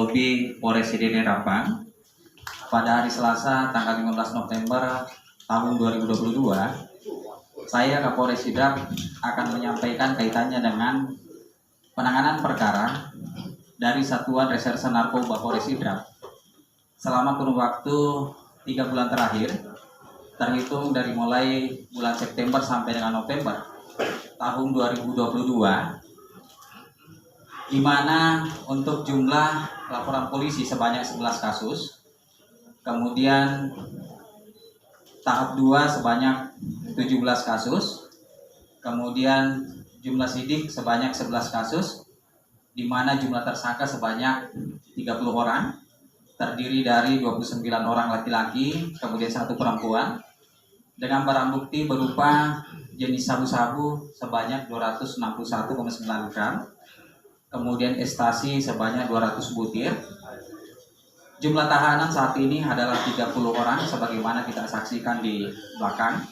lobi Polres Sidene Rapang pada hari Selasa tanggal 15 November tahun 2022. Saya Kapolres Sidrap akan menyampaikan kaitannya dengan penanganan perkara dari Satuan Reserse Narkoba Polres Sidrap selama kurun waktu 3 bulan terakhir, terhitung dari mulai bulan September sampai dengan November tahun 2022, di mana untuk jumlah laporan polisi sebanyak 11 kasus, kemudian tahap 2 sebanyak 17 kasus, kemudian jumlah sidik sebanyak 11 kasus, di mana jumlah tersangka sebanyak 30 orang, terdiri dari 29 orang laki-laki, kemudian 1 perempuan, dengan barang bukti berupa jenis sabu-sabu sebanyak 261,9 gram, kemudian ekstasi sebanyak 200 butir. Jumlah tahanan saat ini adalah 30 orang sebagaimana kita saksikan di belakang.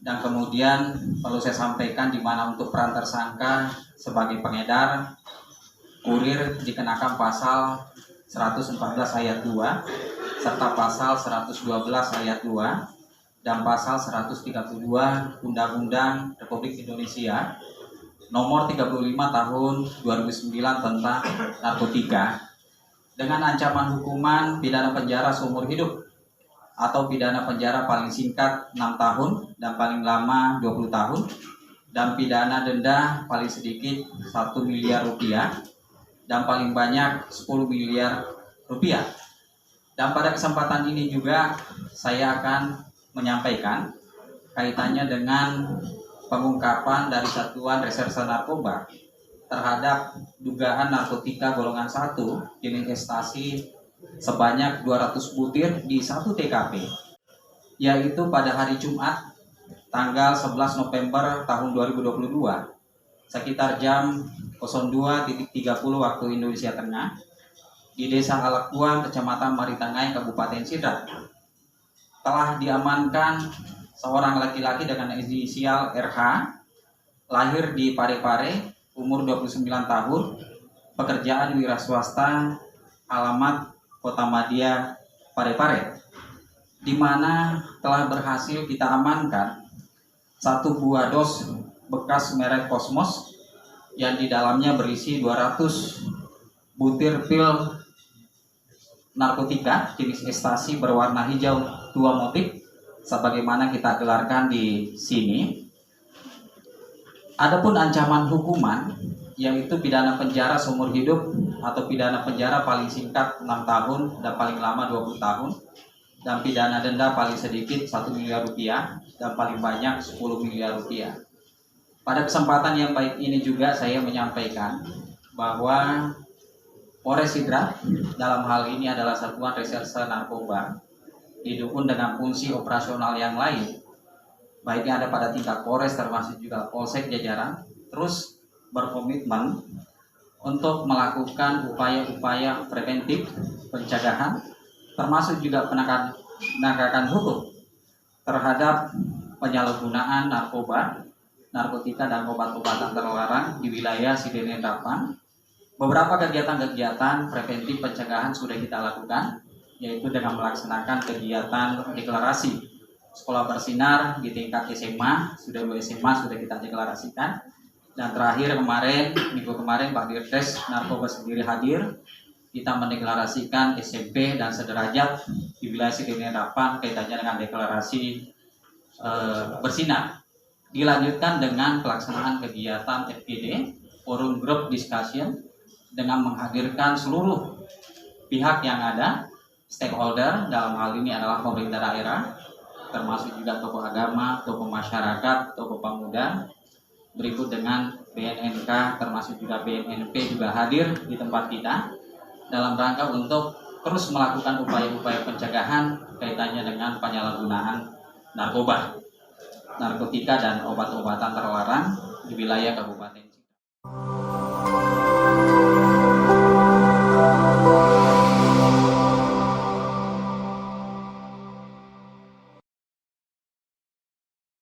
Dan kemudian perlu saya sampaikan di mana untuk peran tersangka sebagai pengedar, kurir dikenakan pasal 114 ayat 2 serta pasal 112 ayat 2 dan pasal 132 Undang-Undang Republik Indonesia Nomor 35 Tahun 2009 tentang narkotika, dengan ancaman hukuman pidana penjara seumur hidup atau pidana penjara paling singkat 6 tahun dan paling lama 20 tahun, dan pidana denda paling sedikit 1 miliar rupiah dan paling banyak 10 miliar rupiah. Dan pada kesempatan ini juga saya akan menyampaikan kaitannya dengan pengungkapan dari Satuan Reserse Narkoba terhadap dugaan narkotika golongan 1 jenis ekstasi sebanyak 200 butir di 1 TKP, yaitu pada hari Jumat tanggal 11 November tahun 2022 sekitar jam 02.30 waktu Indonesia Tengah di Desa Alakuang, Kecamatan Maritangai, Kabupaten Sidrap. Telah diamankan seorang laki-laki dengan inisial RH, lahir di Parepare, umur 29 tahun, pekerjaan wira swasta, alamat Kota Madia, Parepare, di mana telah berhasil kita amankan 1 buah dos bekas merek Cosmos yang di dalamnya berisi 200 butir pil narkotika jenis ekstasi berwarna hijau 2 motif sebagaimana kita gelarkan di sini. Adapun ancaman hukuman yaitu pidana penjara seumur hidup atau pidana penjara paling singkat 6 tahun dan paling lama 20 tahun, dan pidana denda paling sedikit 1 miliar rupiah dan paling banyak 10 miliar rupiah. Pada kesempatan yang baik ini juga saya menyampaikan bahwa Polres Sidrap dalam hal ini adalah Satuan Reserse Narkoba didukung dengan fungsi operasional yang lain, baiknya ada pada tingkat Polres termasuk juga Polsek jajaran, terus berkomitmen untuk melakukan upaya-upaya preventif pencegahan termasuk juga penegakan hukum terhadap penyalahgunaan narkotika dan obat-obatan terlarang di wilayah Sidene Rapang. Beberapa kegiatan-kegiatan preventif pencegahan sudah kita lakukan, yaitu dengan melaksanakan kegiatan deklarasi sekolah bersinar di tingkat SMA, sudah 2 SMA sudah kita deklarasikan, dan terakhir minggu kemarin Pak Dirtes Narkoba sendiri hadir, kita mendeklarasikan SMP dan sederajat di wilayah Sidene Rapang kaitannya dengan deklarasi bersinar. Dilanjutkan dengan pelaksanaan kegiatan FGD, Forum Group Discussion, dengan menghadirkan seluruh pihak yang ada, stakeholder, dalam hal ini adalah pemerintah daerah, termasuk juga tokoh agama, tokoh masyarakat, tokoh pemuda, berikut dengan BNNK, termasuk juga BNNP juga hadir di tempat kita, dalam rangka untuk terus melakukan upaya-upaya pencegahan kaitannya dengan penyalahgunaan narkotika dan obat-obatan terlarang di wilayah Kabupaten Sidrap.